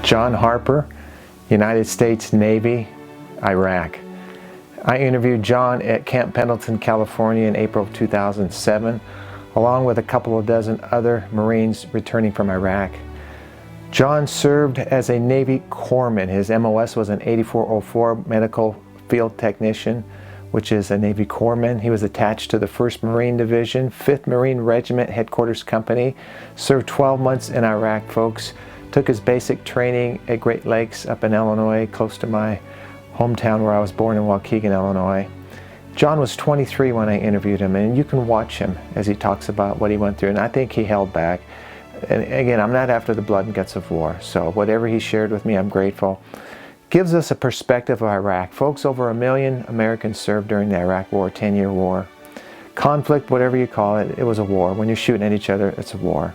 John Harper, United States Navy, Iraq. I interviewed John at Camp Pendleton, California in April of 2007, along with a couple of dozen other Marines returning from Iraq. John served as a Navy corpsman. His MOS was an 8404 medical field technician, which is a Navy corpsman. He was attached to the 1st Marine Division, 5th Marine Regiment Headquarters Company, served 12 months in Iraq, folks. Took his basic training at Great Lakes up in Illinois, close to my hometown where I was born in Waukegan, Illinois. John was 23 when I interviewed him, and you can watch him as he talks about what he went through, and I think he held back. And again, I'm not after the blood and guts of war, so whatever he shared with me, I'm grateful. Gives us a perspective of Iraq. Folks, over 1 million Americans served during the Iraq War, 10-year war. Conflict, whatever you call it, it was a war. When you're shooting at each other, it's a war.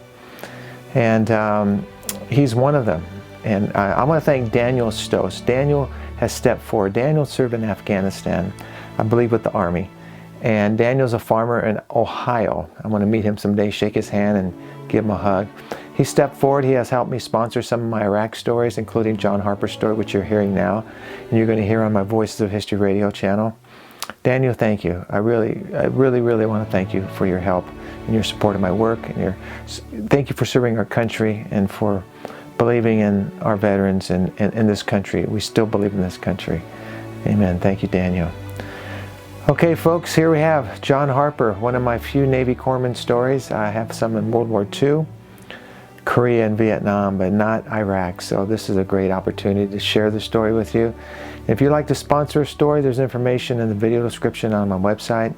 And he's one of them. And I want to thank Daniel Stoss. Daniel has stepped forward. Daniel served in Afghanistan, I believe with the Army. And Daniel's a farmer in Ohio. I want to meet him someday, shake his hand and give him a hug. He stepped forward. He has helped me sponsor some of my Iraq stories, including John Harper's story, which you're hearing now, and you're going to hear on my Voices of History radio channel. Daniel, thank you. I really want to thank you for your help and your support of my work, and thank you for serving our country and for believing in our veterans and in this country. We still believe in this country. Amen. Thank you, Daniel. Okay, folks, here we have John Harper, one of my few Navy corpsman stories. I have some in World War II, Korea and Vietnam, but not Iraq. So this is a great opportunity to share the story with you. If you'd like to sponsor a story, there's information in the video description on my website.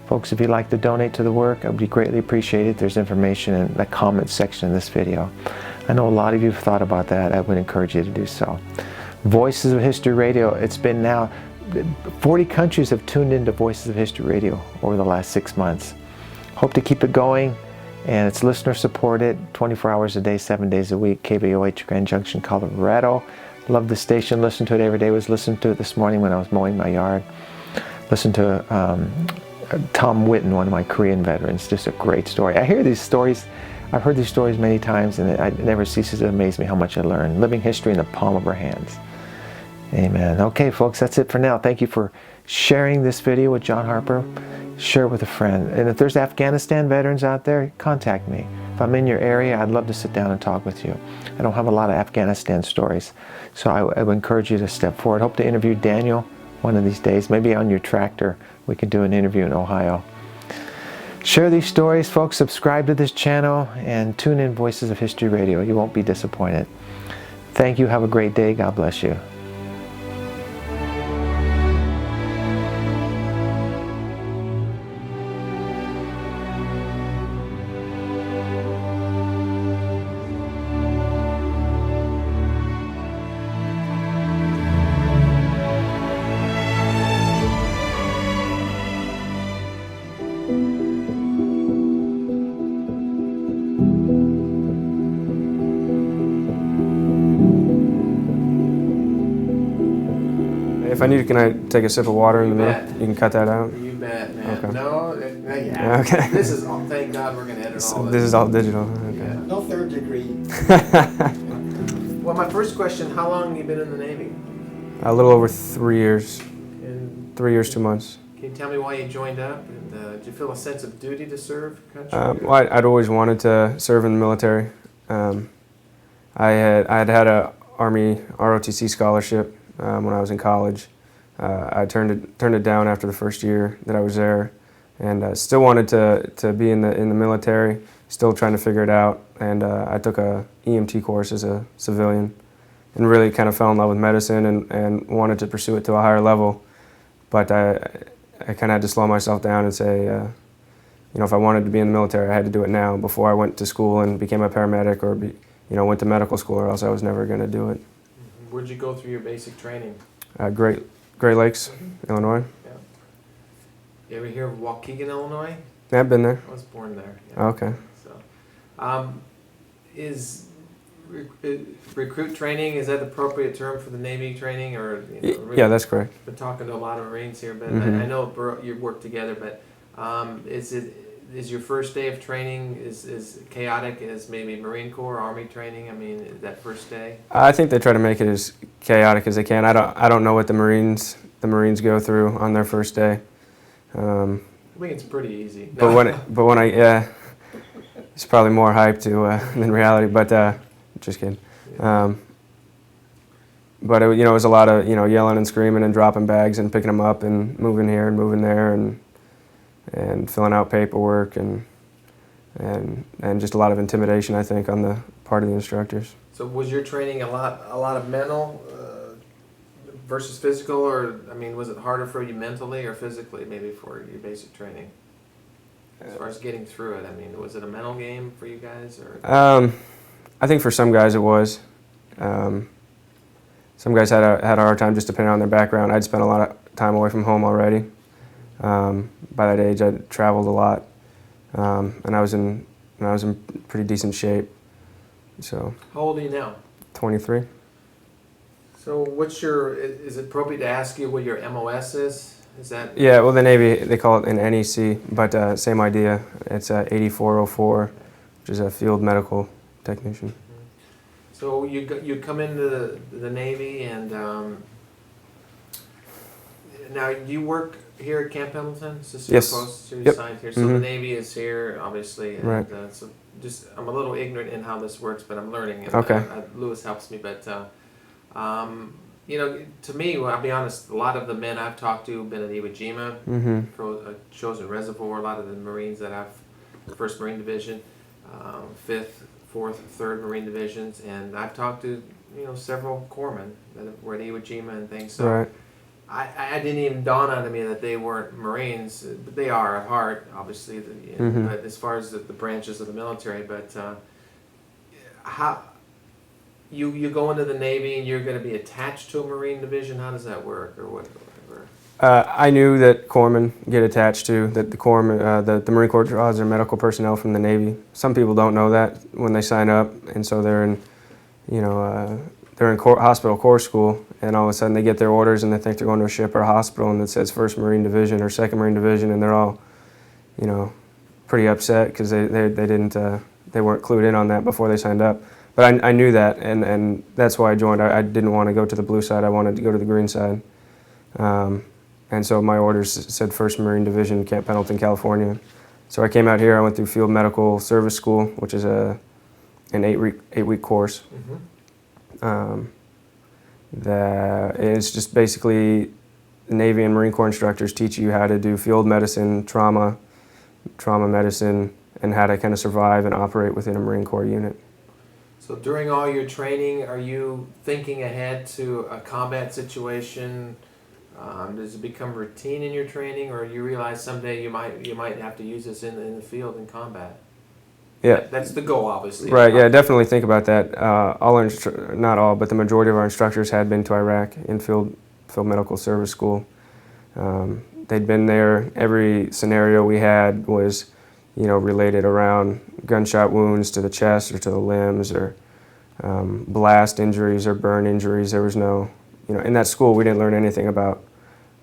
Folks, if you'd like to donate to the work, it would be greatly appreciated. There's information in the comments section of this video. I know a lot of you have thought about that. I would encourage you to do so. Voices of History Radio, it's been now 40 countries have tuned into Voices of History Radio over the last 6 months. Hope to keep it going, and it's listener supported, 24 hours a day, 7 days a week, KBOH, Grand Junction, Colorado. Love the station, listen to it every day. Was listening to it this morning when I was mowing my yard. Listen to Tom Whitten, one of my Korean veterans, just a great story. I hear these stories, I've heard these stories many times, and it never ceases to amaze me how much I learn. Living history in the palm of our hands. Amen. Okay, folks, that's it for now. Thank you for sharing this video with John Harper. Share it with a friend. And if there's Afghanistan veterans out there, contact me. If I'm in your area, I'd love to sit down and talk with you. I don't have a lot of Afghanistan stories, so I would encourage you to step forward. Hope to interview Daniel one of these days. Maybe on your tractor, we can do an interview in Ohio. Share these stories, folks. Subscribe to this channel and tune in Voices of History Radio. You won't be disappointed. Thank you. Have a great day. God bless you. If I need, can I take a sip of water in the middle? You can cut that out? You bet, man. Okay. No, yeah. Okay. This is all, thank God we're going to edit all This is all digital. Okay. Yeah. No third degree. Well, my first question, how long have you been in the Navy? A little over 3 years. And 3 years, 2 months. can you tell me why you joined up? And did you feel a sense of duty to serve country? Well, I'd always wanted to serve in the military. I had a Army ROTC scholarship when I was in college. I turned it down after the first year that I was there, and still wanted to be in the military. Still trying to figure it out, and I took a EMT course as a civilian, and really kind of fell in love with medicine and wanted to pursue it to a higher level. But I kind of had to slow myself down and say, if I wanted to be in the military, I had to do it now before I went to school and became a paramedic or went to medical school, or else I was never going to do it. Where'd you go through your basic training? Great Lakes, Illinois. Yeah. You ever hear of Waukegan, Illinois? Yeah, I've been there. I was born there. Yeah. Oh, okay. So, is recruit training, is that the appropriate term for the Navy training, or really, yeah, that's correct. Been talking to a lot of Marines here, but Mm-hmm. I know you work together, but is it is your first day of training is chaotic as maybe Marine Corps, Army training? I mean, that first day? I think they try to make it as chaotic as they can. I don't know what the Marines go through on their first day. I think it's pretty easy. But it's probably more hype than reality. But just kidding. But it was a lot of yelling and screaming and dropping bags and picking them up and moving here and moving there and filling out paperwork and just a lot of intimidation, I think, on the part of the instructors. So was your training a lot of mental versus physical, or I mean, was it harder for you mentally or physically, maybe for your basic training? As far as getting through it, I mean, was it a mental game for you guys, or? I think for some guys it was. Some guys had a hard time just depending on their background. I'd spent a lot of time away from home already. By that age, I'd traveled a lot, and I was in pretty decent shape. So. How old are you now? 23. So is it appropriate to ask you what your MOS is? Is that? Yeah, well, the Navy, they call it an NEC, but same idea. It's 8404, which is a field medical technician. So you come into the Navy, and now you work here at Camp Pendleton? Is this yes. Your post? So you yep. signed here. So the Navy is here, obviously. And, right. So I'm a little ignorant in how this works, but I'm learning. And, okay. Lewis helps me, but to me, well, I'll be honest. A lot of the men I've talked to have been at Iwo Jima, chosen reservoir. A lot of the Marines that have 1st Marine Division, 5th, 4th, 3rd Marine Divisions, and I've talked to several corpsmen that were at Iwo Jima and things. So right. I didn't even dawn on me that they weren't Marines, but they are at heart, obviously. But as far as the branches of the military, but how you go into the Navy and you're going to be attached to a Marine division? How does that work, or whatever? I knew that corpsmen get attached to that. The Marine Corps draws their medical personnel from the Navy. Some people don't know that when they sign up, and so they're in, hospital corps school, and all of a sudden they get their orders and they think they're going to a ship or a hospital, and it says 1st Marine Division or 2nd Marine Division, and they're all, pretty upset because they weren't clued in on that before they signed up. But I knew that, and that's why I joined. I didn't want to go to the blue side. I wanted to go to the green side. And so my orders said 1st Marine Division, Camp Pendleton, California. So I came out here. I went through Field Medical Service School, which is an 8-week course. That is just basically Navy and Marine Corps instructors teach you how to do field medicine, trauma medicine, and how to kind of survive and operate within a Marine Corps unit. So during all your training, are you thinking ahead to a combat situation? Does it become routine in your training, or you realize someday you might have to use this in the field in combat? Yeah, that's the goal, obviously. Right. Yeah, definitely think about that. Not all, but the majority of our instructors had been to Iraq in field medical service school. They'd been there. Every scenario we had was, related around gunshot wounds to the chest or to the limbs, or blast injuries or burn injuries. There was no, in that school we didn't learn anything about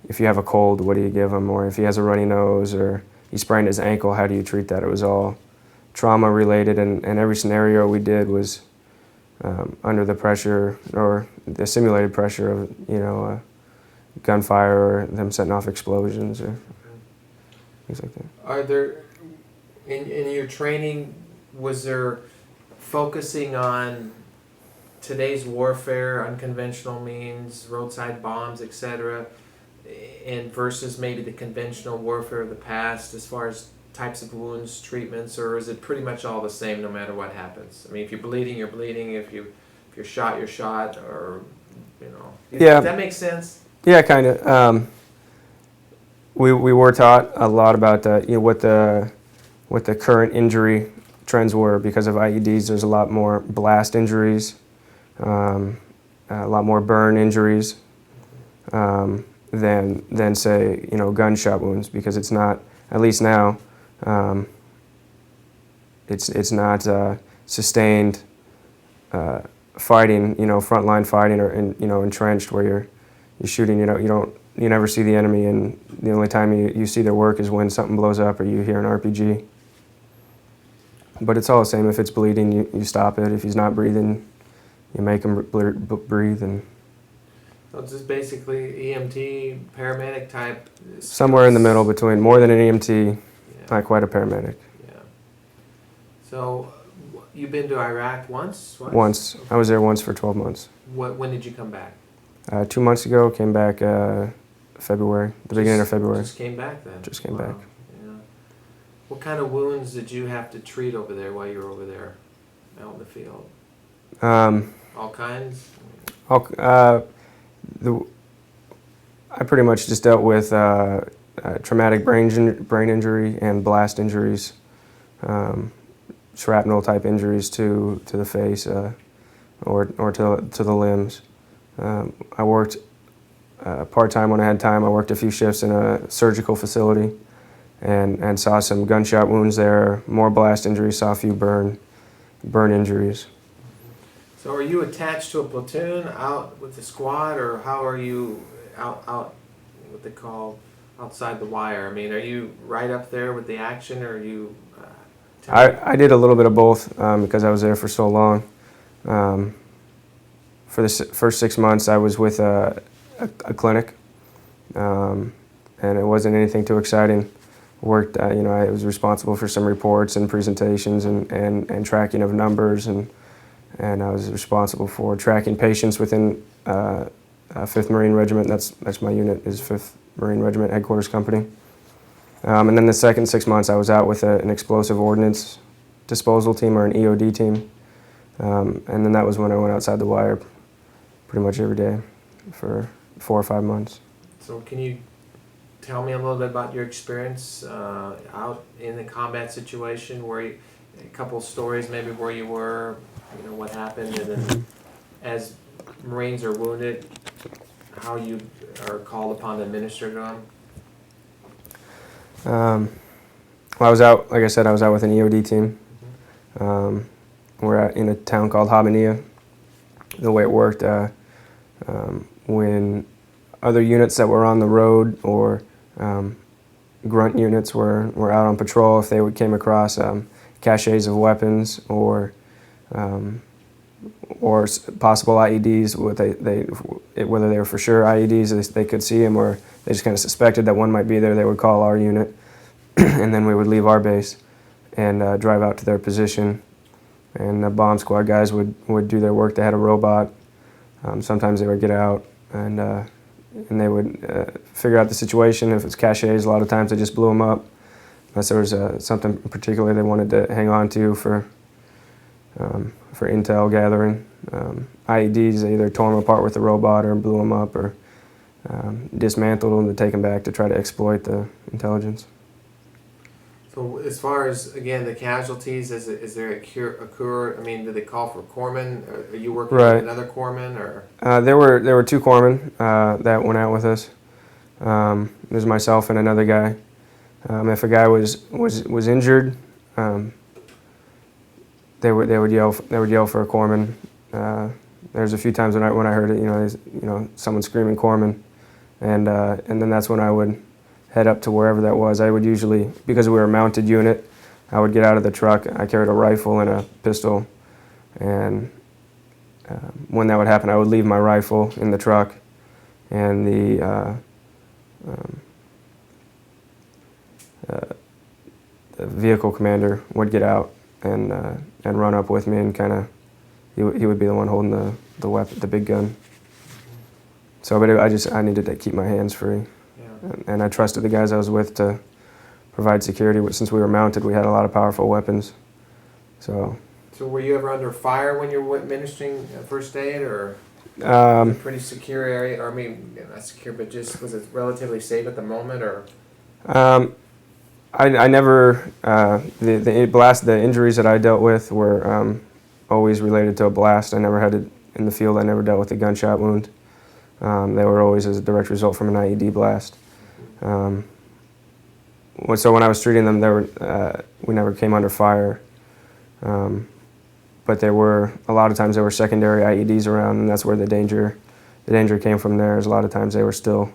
if you have a cold, what do you give him, or if he has a runny nose or he sprained his ankle, how do you treat that? It was all trauma related, and every scenario we did was under the pressure or the simulated pressure of gunfire or them setting off explosions or things like that. Are there in your training, was there focusing on today's warfare, unconventional means, roadside bombs, etc., and versus maybe the conventional warfare of the past as far as types of wounds, treatments, or is it pretty much all the same no matter what happens? I mean, if you're bleeding, you're bleeding. If you're shot, you're shot. Or Yeah. Does that make sense? Yeah, kind of. We were taught a lot about what the current injury trends were because of IEDs. There's a lot more blast injuries, a lot more burn injuries than say gunshot wounds, because it's not, at least now. It's not sustained fighting, frontline fighting, or entrenched where you're shooting. You never see the enemy, and the only time you see their work is when something blows up or you hear an RPG. But it's all the same. If it's bleeding, you stop it. If he's not breathing, you make him breathe. And So it's just basically EMT, paramedic type skills. Somewhere in the middle between more than an EMT, Yeah. not quite a paramedic. Yeah. So you've been to Iraq once? Once. Okay. I was there once for 12 months. When did you come back? 2 months ago, came back February, beginning of February. Just came back then? Just came back. Yeah. What kind of wounds did you have to treat over there while you were over there out in the field? All kinds? I pretty much just dealt with traumatic brain injury and blast injuries, shrapnel type injuries to the face or to the limbs. I worked part-time when I had time. I worked a few shifts in a surgical facility and saw some gunshot wounds there, more blast injuries, saw a few burn injuries. So are you attached to a platoon out with the squad, or how are you out what they call outside the wire? I mean, are you right up there with the action, or are you... I did a little bit of both because I was there for so long. For the first 6 months, I was with a clinic, and it wasn't anything too exciting. Worked, I was responsible for some reports and presentations and tracking of numbers, and I was responsible for tracking patients within 5th Marine Regiment. That's my unit, is 5th Marine Regiment Headquarters Company. And then the second 6 months, I was out with an explosive ordnance disposal team, or an EOD team. And then that was when I went outside the wire pretty much every day for 4 or 5 months. So can you tell me a little bit about your experience out in the combat situation, a couple stories maybe where you were, what happened, and then as Marines are wounded, how you are called upon to administer to them? Well, I was out, like I said, I was out with an EOD team. We're in a town called Habaniya. The way it worked, when other units that were on the road or grunt units were out on patrol, if they came across caches of weapons or possible IEDs, whether they were for sure IEDs, they could see them, or they just kind of suspected that one might be there, they would call our unit, and then we would leave our base and drive out to their position, and the bomb squad guys would do their work. They had a robot. Sometimes they would get out and they would figure out the situation. If it's caches, a lot of times they just blew them up, unless there was something in particular they wanted to hang on to for intel gathering. IEDs, they either tore them apart with the robot or blew them up or dismantled them to take them back to try to exploit the intelligence. So as far as, again, the casualties, is there a cure? I mean, did they call for corpsmen? Are you working with another corpsman? Or? There were 2 corpsmen that went out with us. There's myself and another guy. If a guy was injured, they would yell for a corpsman. There's a few times when I heard it, someone screaming corpsman, and then that's when I would head up to wherever that was. I would usually, because we were a mounted unit, I would get out of the truck. I carried a rifle and a pistol, and when that would happen, I would leave my rifle in the truck, and the vehicle commander would get out and run up with me, and kind of he would be the one holding the weapon, the big gun. So, but I needed to keep my hands free. And I trusted the guys I was with to provide security. Since we were mounted, we had a lot of powerful weapons. So were you ever under fire when you were administering first aid, or a pretty secure area? Or I mean, not secure, but just was it relatively safe at the moment, or? I never the injuries that I dealt with were always related to a blast. I never had it in the field. I never dealt with a gunshot wound. They were always as a direct result from an IED blast. So when I was treating them, we never came under fire. But there were, a lot of times there were secondary IEDs around, and that's where the danger came from there. Is a lot of times they were still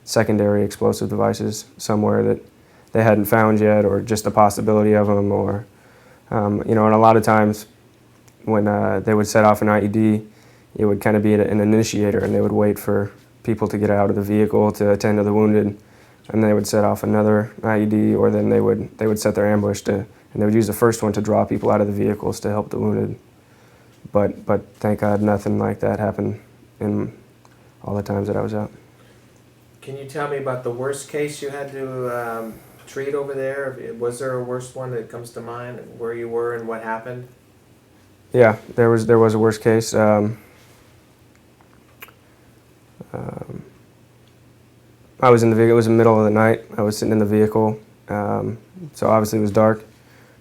secondary explosive devices somewhere that they hadn't found yet, or just the possibility of them, or You know, and a lot of times when they would set off an IED, it would kind of be an initiator, and they would wait for people to get out of the vehicle to attend to the wounded, and they would set off another IED, or then they would set their ambush and they would use the first one to draw people out of the vehicles to help the wounded. But thank God nothing like that happened in all the times that I was out. Can you tell me about the worst case you had to treat over there? Was there a worst one that comes to mind, where you were and what happened? Yeah, there was a worst case. I was in the vehicle. It was the middle of the night. I was sitting in the vehicle, so obviously it was dark.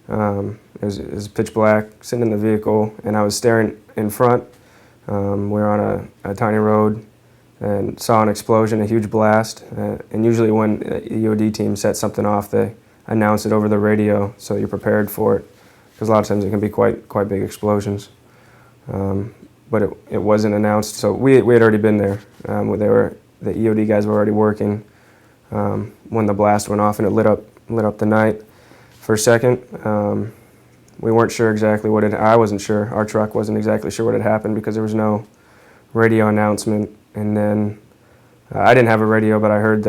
It was pitch black, sitting in the vehicle, and I was staring in front. We were on a tiny road and saw an explosion, a huge blast. And usually when the EOD team sets something off, they announce it over the radio so you're prepared for it, because a lot of times it can be quite big explosions. But it wasn't announced, so we had already been there. The EOD guys were already working when the blast went off, and it lit up the night. For a second, we weren't sure exactly what I wasn't sure. Our truck wasn't exactly sure what had happened because there was no radio announcement. And then I didn't have a radio, but I heard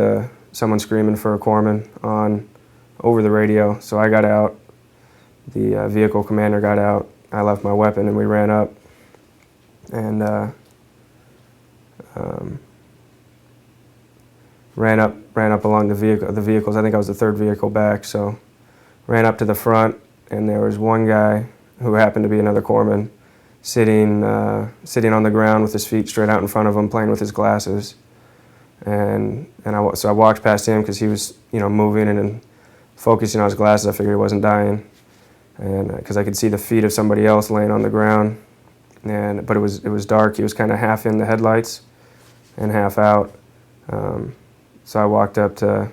someone screaming for a corpsman over the radio. So I got out. The vehicle commander got out. I left my weapon, and we ran up. And ran up along the vehicles. I think I was the third vehicle back. So ran up to the front, and there was one guy who happened to be another corpsman sitting on the ground with his feet straight out in front of him, playing with his glasses. So I walked past him because he was, moving and focusing on his glasses. I figured he wasn't dying, and because I could see the feet of somebody else laying on the ground. But it was dark. He was kind of half in the headlights and half out. So I walked up to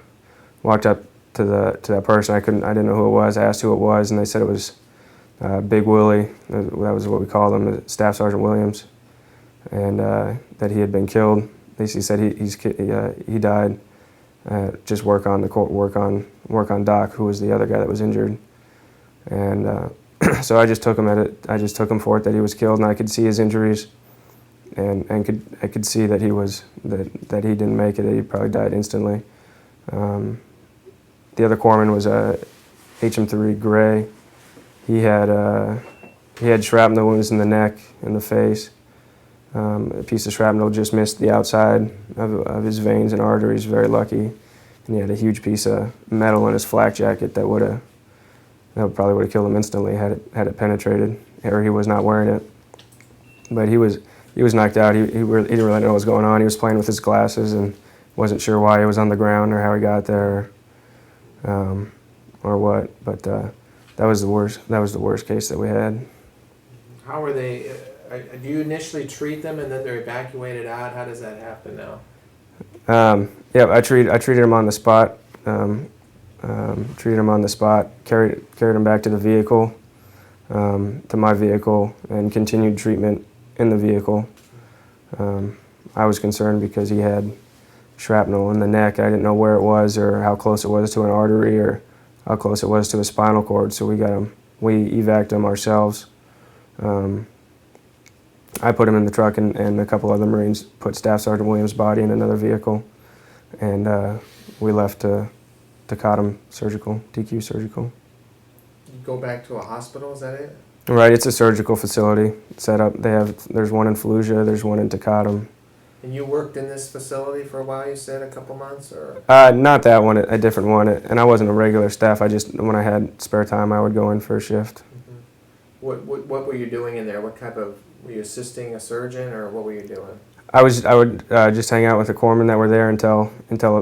that person. I didn't know who it was. I asked who it was, and they said it was Big Willie. That was what we called him, Staff Sergeant Williams, and that he had been killed. He said he died. Just work on Doc, who was the other guy that was injured, and so I just took him at it. I just took him for it that he was killed, and I could see his injuries, and I could see that that he didn't make it. That he probably died instantly. The other corpsman was HM3 Gray. He had shrapnel wounds in the neck and the face. A piece of shrapnel just missed the outside of his veins and arteries. Very lucky, and he had a huge piece of metal in his flak jacket that probably would have killed him instantly had it penetrated, or he was not wearing it. But he was knocked out. He didn't really know what was going on. He was playing with his glasses and wasn't sure why he was on the ground or how he got there, or what. But that was the worst. That was the worst case that we had. How were they? Do you initially treat them and then they're evacuated out? How does that happen now? Yeah, I treated him on the spot. Treated him on the spot. Carried him back to the vehicle, to my vehicle, and continued treatment in the vehicle. I was concerned because he had shrapnel in the neck. I didn't know where it was or how close it was to an artery or how close it was to a spinal cord. So we evac'd him ourselves. I put him in the truck, and a couple other Marines put Staff Sergeant Williams' body in another vehicle, and we left to TQ Surgical. You go back to a hospital, is that it? Right, it's a surgical facility set up. There's one in Fallujah, there's one in Taqadum. And you worked in this facility for a while, you said, a couple months, or? Not that one, a different one. And I wasn't a regular staff. When I had spare time, I would go in for a shift. Mm-hmm. What were you doing in there? Were you assisting a surgeon, or what were you doing? I would just hang out with the corpsmen that were there until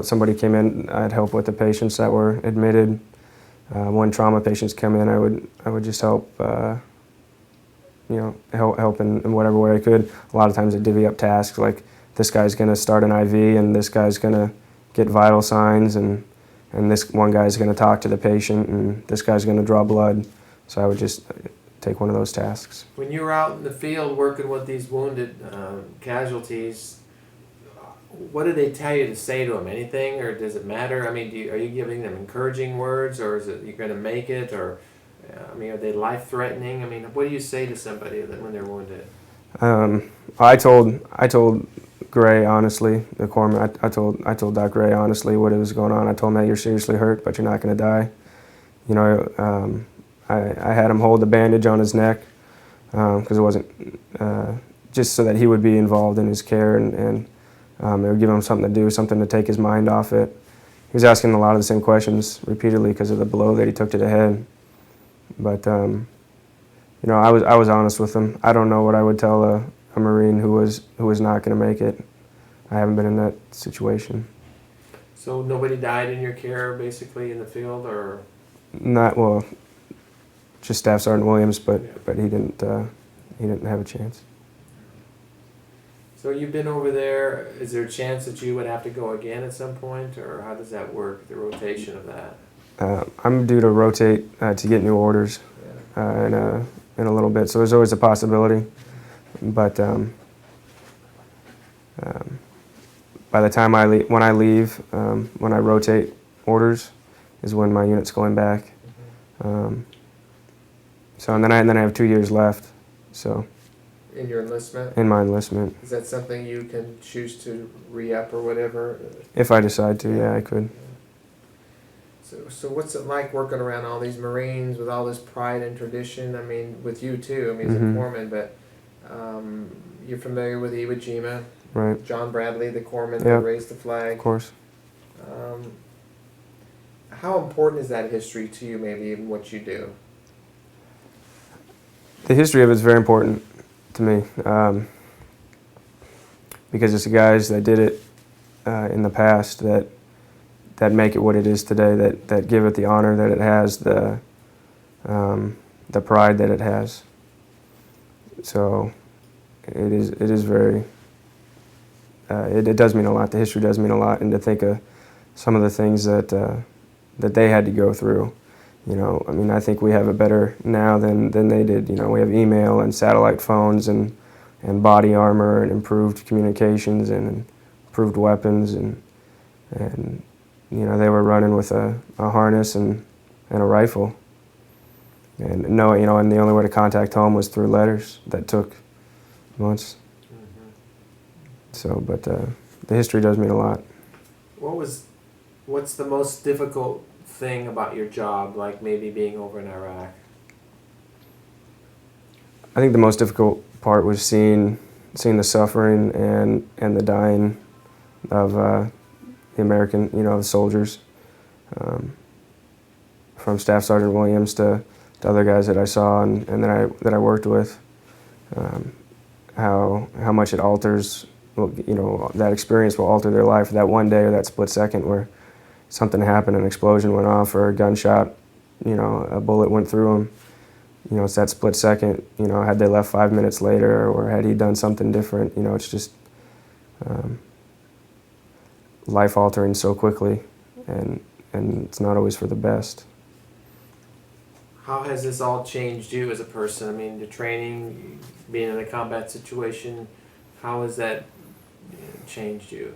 somebody came in. I'd help with the patients that were admitted. When trauma patients come in, I would just help. Help in whatever way I could. A lot of times I'd divvy up tasks, like this guy's going to start an IV, and this guy's going to get vital signs, and this one guy's going to talk to the patient, and this guy's going to draw blood. So I would just take one of those tasks. When you were out in the field working with these wounded casualties, what did they tell you to say to them? Anything, or does it matter? I mean, are you giving them encouraging words, or is it you're going to make it, or I mean, are they life-threatening? I mean, what do you say to somebody that when they're wounded? I told Gray honestly, the corpsman. I told Doc Gray honestly what was going on. I told him that you're seriously hurt, but you're not going to die. You know, I had him hold the bandage on his neck because it wasn't just so that he would be involved in his care, and it would give him something to do, something to take his mind off it. He was asking a lot of the same questions repeatedly because of the blow that he took to the head. But you know, I was honest with him. I don't know what I would tell a Marine who was not going to make it. I haven't been in that situation. So nobody died in your care, basically, in the field, or? Not well. Just Staff Sergeant Williams, but he didn't have a chance. So you've been over there. Is there a chance that you would have to go again at some point, or how does that work, the rotation of that? I'm due to rotate to get new orders in a little bit, so there's always a possibility. But by the time when I leave, when I rotate orders, is when my unit's going back. So and then I have 2 years left. So. In your enlistment? In my enlistment. Is that something you can choose to re-up or whatever? If I decide to, yeah, I could. So what's it like working around all these Marines with all this pride and tradition? I mean, with you too. I mean, as a corpsman, but you're familiar with Iwo Jima, right? John Bradley, the corpsman that raised the flag. Of course. How important is that history to you, maybe, in what you do? The history of it is very important to me because it's the guys that did it in the past that make it what it is today, that give it the honor that it has, the pride that it has. So it is very it does mean a lot. The history does mean a lot, and to think of some of the things that they had to go through. You know, I mean, I think we have it better now than they did. You know, we have email and satellite phones and body armor and improved communications and improved weapons and you know, they were running with a harness and a rifle. And no, you know, and the only way to contact home was through letters that took months. So, but the history does mean a lot. What's the most difficult thing about your job, like maybe being over in Iraq? I think the most difficult part was seeing the suffering and the dying of the American, you know, the soldiers, from Staff Sergeant Williams to other guys that I saw and that I worked with. How much it alters, you know, that experience will alter their life. That one day or that split second where something happened, an explosion went off, or a gunshot, you know, a bullet went through him. You know, it's that split second. You know, had they left 5 minutes later, or had he done something different, you know, it's just life altering so quickly, and it's not always for the best. How has this all changed you as a person? I mean, the training, being in a combat situation, how has that changed you?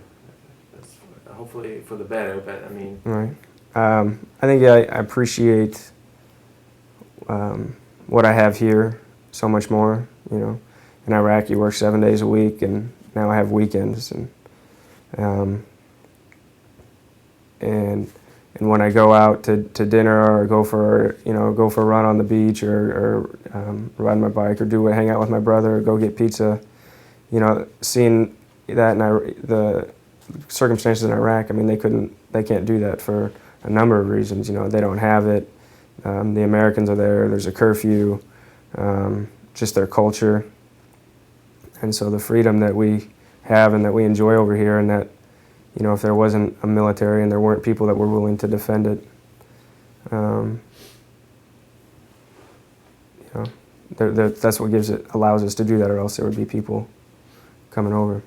Hopefully for the better, but I mean... Right. I think I appreciate what I have here so much more, you know. In Iraq, you work 7 days a week, and now I have weekends. And when I go out to dinner or go for a run on the beach or ride my bike or hang out with my brother or go get pizza, you know, seeing that the circumstances in Iraq, I mean, they can't do that for a number of reasons. You know, they don't have it. The Americans are there. There's a curfew. Just their culture, and so the freedom that we have and that we enjoy over here, and that, you know, if there wasn't a military and there weren't people that were willing to defend it, you know, that's what allows us to do that, or else there would be people coming over.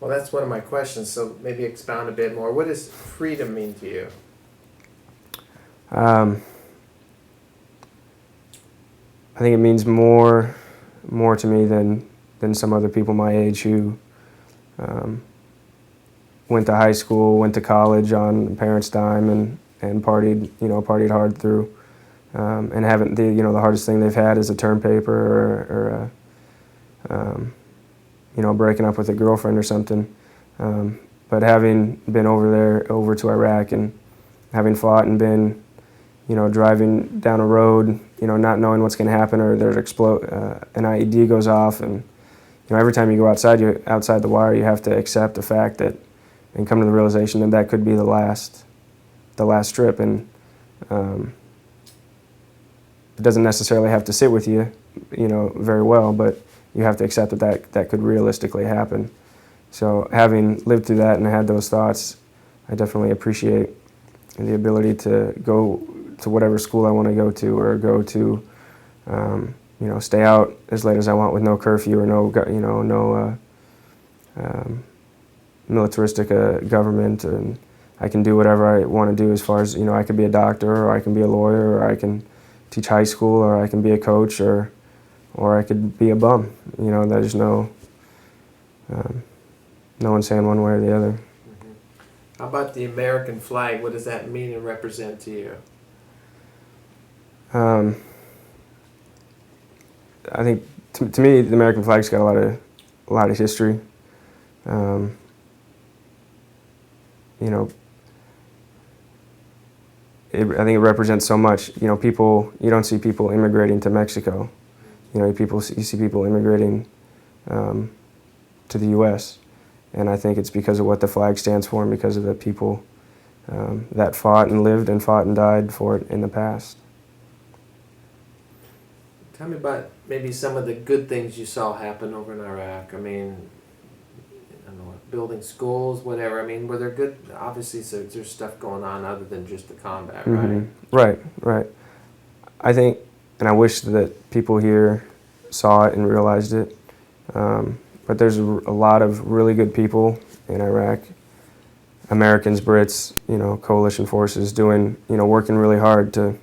Well, that's one of my questions, so maybe expound a bit more. What does freedom mean to you? I think it means more to me than some other people my age who went to high school, went to college on parents' dime, and partied hard through. and haven't the hardest thing they've had is a term paper or breaking up with a girlfriend or something. But having been over to Iraq and having fought and been, driving down a road, not knowing what's going to happen, or there's an IED goes off, and every time you go outside the wire, you have to accept the fact that, and come to the realization that could be the last trip, and it doesn't necessarily have to sit with you, very well, but you have to accept that could realistically happen. So having lived through that and had those thoughts, I definitely appreciate the ability to go to whatever school I want to go to, or go to, stay out as late as I want with no curfew or no militaristic government, and I can do whatever I want to do as far as, I could be a doctor, or I can be a lawyer, or I can teach high school, or I can be a coach, or I could be a bum. There's no one saying one way or the other. Mm-hmm. How about the American flag? What does that mean and represent to you? I think to me, the American flag's got a lot of history. I think it represents so much. You don't see people immigrating to Mexico. You see people immigrating to the U.S. And I think it's because of what the flag stands for, and because of the people that fought and lived and fought and died for it in the past. Tell me about maybe some of the good things you saw happen over in Iraq. I mean, I don't know, building schools, whatever. I mean, were there good? Obviously, so there's stuff going on other than just the combat, right? Mm-hmm. Right. I think, and I wish that people here saw it and realized it. But there's a lot of really good people in Iraq, Americans, Brits, coalition forces doing, working really hard to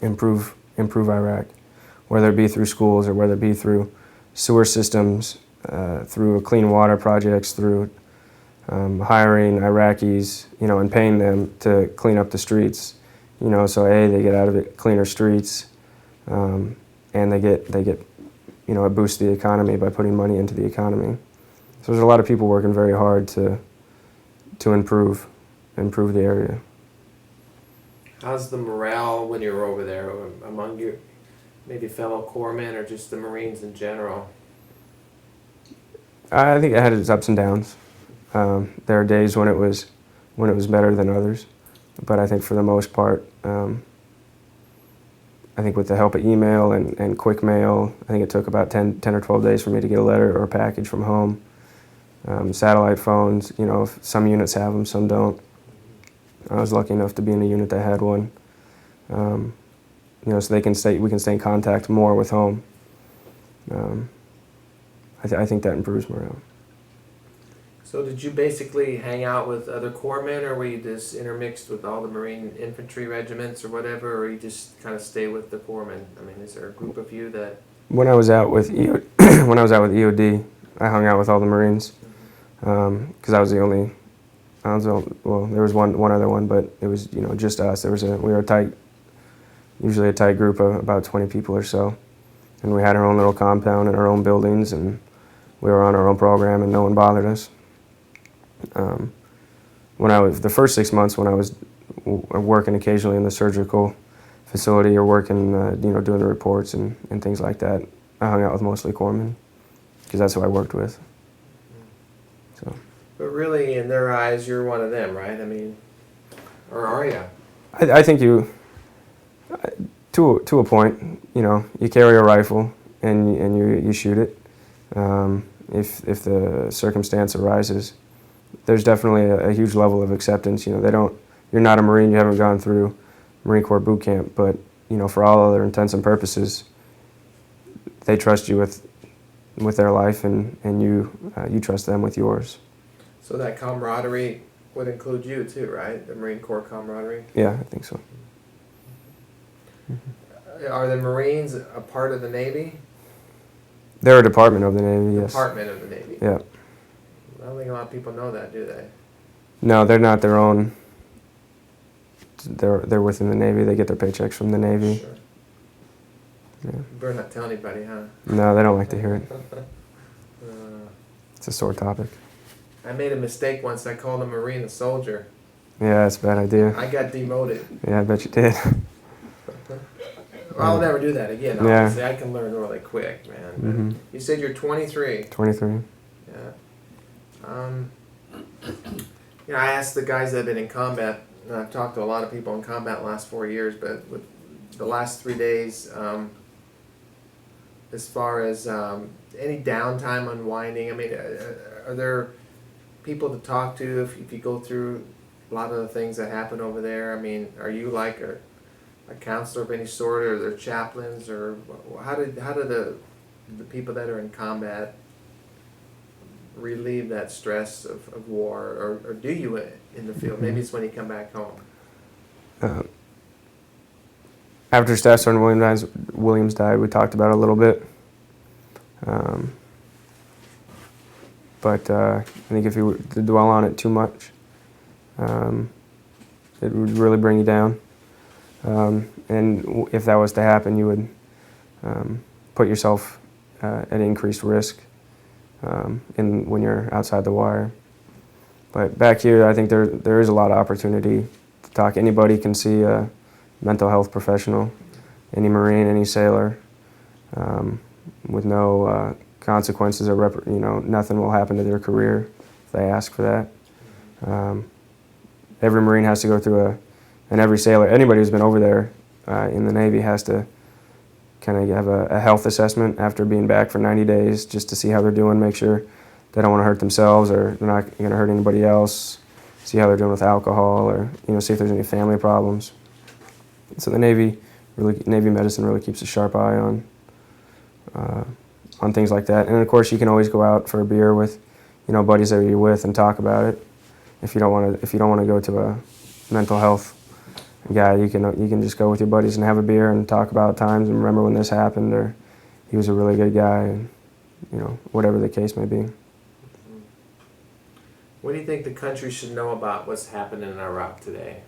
improve Iraq, whether it be through schools or whether it be through sewer systems, through clean water projects, through hiring Iraqis, and paying them to clean up the streets, so they get out of it cleaner streets, and they get it boosts the economy by putting money into the economy. So there's a lot of people working very hard to improve the area. How's the morale when you were over there among your maybe fellow corpsmen or just the Marines in general? I think it had its ups and downs. There are days when it was better than others, but I think for the most part, I think with the help of email and quick mail, I think it took about 10 or 12 days for me to get a letter or a package from home. Satellite phones, some units have them, some don't. I was lucky enough to be in a unit that had one. So we can stay in contact more with home. I think that improves morale. So did you basically hang out with other corpsmen, or were you just intermixed with all the Marine infantry regiments or whatever, or you just kind of stay with the corpsmen? I mean, is there a group of you that... When I was out with EOD, I hung out with all the Marines, because I was the only... well, there was one other one, but it was just us. We were usually a tight group of about 20 people or so, and we had our own little compound and our own buildings, and we were on our own program, and no one bothered us. The first 6 months when I was working occasionally in the surgical facility or working, doing the reports and things like that, I hung out with mostly corpsmen, because that's who I worked with. So. But really, in their eyes, you're one of them, right? I mean, or are you? I think you, to a point, you carry a rifle and you shoot it. If the circumstance arises, there's definitely a huge level of acceptance. You're not a Marine, you haven't gone through Marine Corps boot camp, but for all other intents and purposes, they trust you with their life, and you trust them with yours. So that camaraderie would include you too, right? The Marine Corps camaraderie? Yeah, I think so. Are the Marines a part of the Navy? They're a department of the Navy, yes. Department of the Navy. Yeah. I don't think a lot of people know that, do they? No, they're not their own they're within the Navy. They get their paychecks from the Navy. Sure. Yeah. You better not tell anybody, huh? No, they don't like to hear it. Uh, It's a sore topic. I made a mistake once. I called a Marine a soldier. Yeah, it's a bad idea. I got demoted. Yeah, I bet you did. I'll never do that again, Yeah. obviously. I can learn really quick, man. Mhm. You said you're 23. 23. Yeah. You know, I asked the guys that have been in combat, and I've talked to a lot of people in combat the last 4 years, but with the last 3 days, as far as any downtime, unwinding, I mean, are there people to talk to if you go through a lot of the things that happen over there? I mean, are you like a counselor of any sort, or they're chaplains, or how do the people that are in combat relieve that stress of war, or do you in the field? Maybe it's when you come back home. After Staff Sergeant Williams died, we talked about it a little bit. But I think if you were to dwell on it too much, it would really bring you down. And if that was to happen, you would put yourself at increased risk when you're outside the wire. But back here, I think there is a lot of opportunity to talk. Anybody can see a mental health professional, any Marine, any sailor, with no consequences or nothing will happen to their career if they ask for that. Every Marine has to go through and every sailor, anybody who's been over there in the Navy has to kind of have a health assessment after being back for 90 days just to see how they're doing, make sure they don't want to hurt themselves or they're not going to hurt anybody else, see how they're doing with alcohol, or see if there's any family problems. So the Navy medicine really keeps a sharp eye on things like that. And of course, you can always go out for a beer with buddies that you're with and talk about it. If you don't want to go to a mental health guy, you can just go with your buddies and have a beer and talk about times and remember when this happened, or he was a really good guy, and whatever the case may be. What do you think the country should know about what's happening in Iraq today?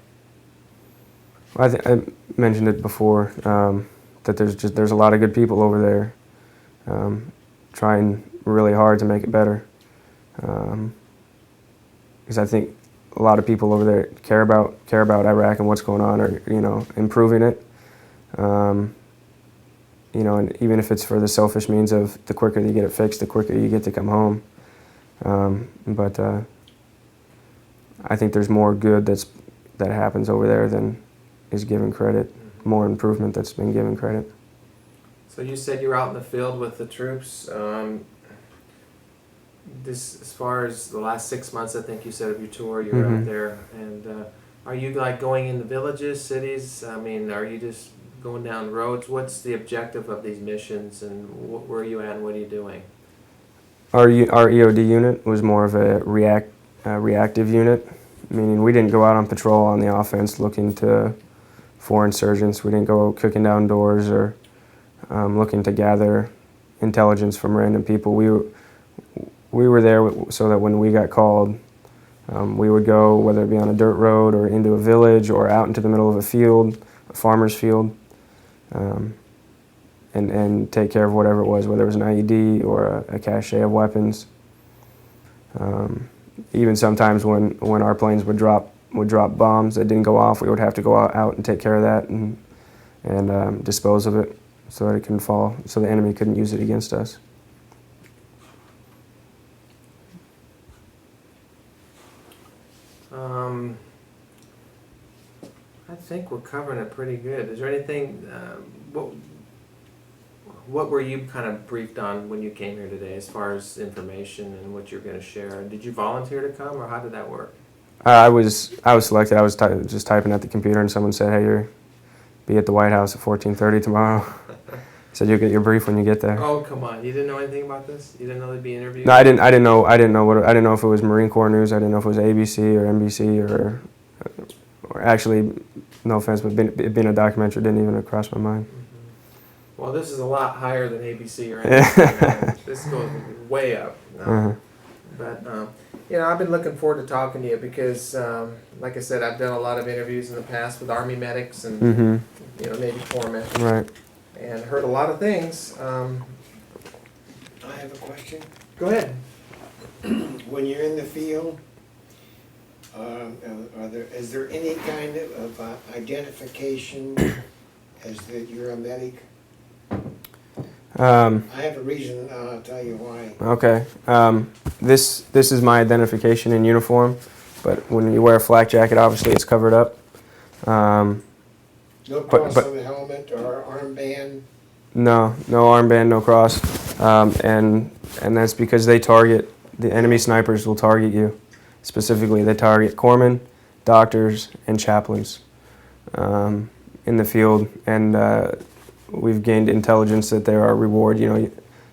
Well, I mentioned it before, that there's a lot of good people over there trying really hard to make it better. Because I think a lot of people over there care about Iraq and what's going on, or improving it. And even if it's for the selfish means of the quicker you get it fixed, the quicker you get to come home. But I think there's more good that happens over there than is given credit. More improvement that's been given credit. So you said you're out in the field with the troops. As far as the last 6 months, I think you said of your tour, you're out there. And are you like going into villages, cities? I mean, are you just going down roads? What's the objective of these missions, and where are you at and what are you doing? Our EOD unit was more of a reactive unit, meaning we didn't go out on patrol on the offense looking for insurgents. We didn't go kicking down doors or looking to gather intelligence from random people. We were there so that when we got called, we would go, whether it be on a dirt road or into a village or out into the middle of a field, a farmer's field, and take care of whatever it was, whether it was an IED or a cache of weapons. Even sometimes when our planes would drop bombs that didn't go off, we would have to go out and take care of that and dispose of it so that it couldn't fall, so the enemy couldn't use it against us. I think we're covering it pretty good. Is there anything, what were you kind of briefed on when you came here today as far as information and what you're going to share? Did you volunteer to come, or how did that work? I was selected. I was just typing at the computer, and someone said, "Hey, you'll be at the White House at 14:30 tomorrow." Said you'll get your brief when you get there. Oh, come on! You didn't know anything about this? You didn't know they'd be interviewed? No, I didn't know if it was Marine Corps News. I didn't know if it was ABC or NBC or actually, no offense, but it being a documentary didn't even cross my mind. Mm-hmm. Well, this is a lot higher than ABC or NBC. This goes way up. But I've been looking forward to talking to you because, like I said, I've done a lot of interviews in the past with Army medics and Navy corpsmen, Right. and heard a lot of things. I have a question. Go ahead. When you're in the field, is there any kind of identification as that you're a medic? I have a reason, I'll tell you why. Okay. This is my identification in uniform, but when you wear a flak jacket, obviously it's covered up. No cross on the helmet or armband? No armband, no cross, and that's because they target, the enemy snipers will target you. Specifically, they target corpsmen, doctors, and chaplains in the field, and we've gained intelligence that there are reward,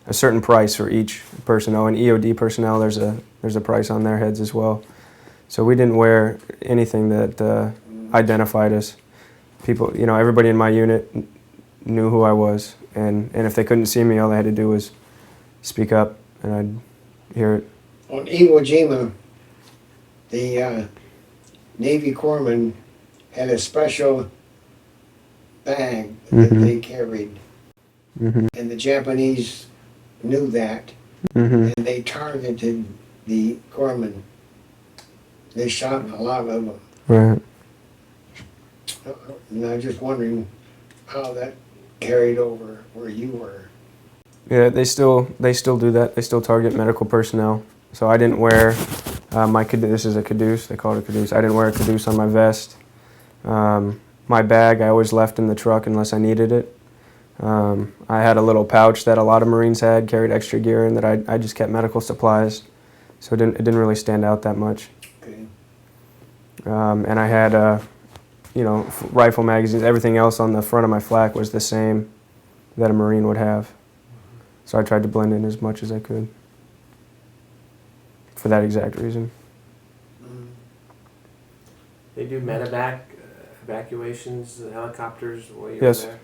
a certain price for each personnel. And EOD personnel, there's a price on their heads as well. So we didn't wear anything that identified us. People, everybody in my unit knew who I was, and if they couldn't see me, all they had to do was speak up, and I'd hear it. On Iwo Jima, the Navy corpsman had a special bag that they carried, and the Japanese knew that, and they targeted the corpsmen. They shot a lot of them. Right. And I was just wondering how that carried over where you were. Yeah, they still do that. They still target medical personnel. So I didn't wear my caduce. This is a caduce. They call it a caduce. I didn't wear a caduce on my vest. My bag I always left in the truck unless I needed it. I had a little pouch that a lot of Marines had, carried extra gear in, that I just kept medical supplies. So it didn't really stand out that much. Okay. And I had rifle magazines. Everything else on the front of my flak was the same that a Marine would have. So I tried to blend in as much as I could for that exact reason. They do medevac evacuations, helicopters while you're Yes. there?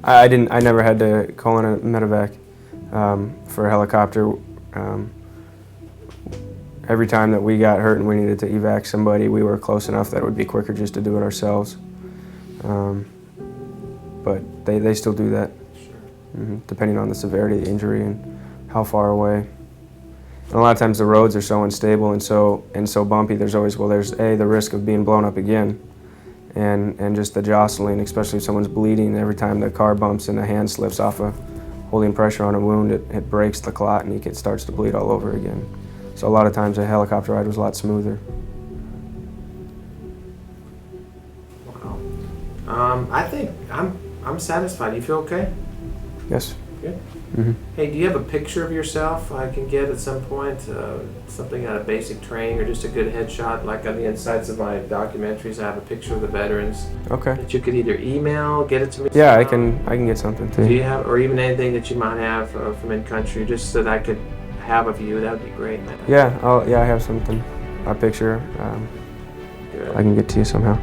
I never had to call in a medevac for a helicopter. Every time that we got hurt and we needed to evac somebody, we were close enough that it would be quicker just to do it ourselves. But they still do that, depending on the severity of the injury and how far away. And a lot of times the roads are so unstable and so bumpy. There's always the risk of being blown up again, and just the jostling, especially if someone's bleeding. Every time the car bumps and a hand slips off of holding pressure on a wound, it breaks the clot and it starts to bleed all over again. So a lot of times a helicopter ride was a lot smoother. Wow. I think I'm satisfied. You feel okay? Yes. Good. Hey, do you have a picture of yourself I can get at some point? Something out of basic training, or just a good headshot, like on the insides of my documentaries. I have a picture of the veterans. Okay. That you could either email, get it to me. Yeah, somehow. I can get something too. Do you have, or even anything that you might have from in country, just so that I could have of you? That would be great, man. Yeah, I have something. A picture. Good. I can get to you somehow.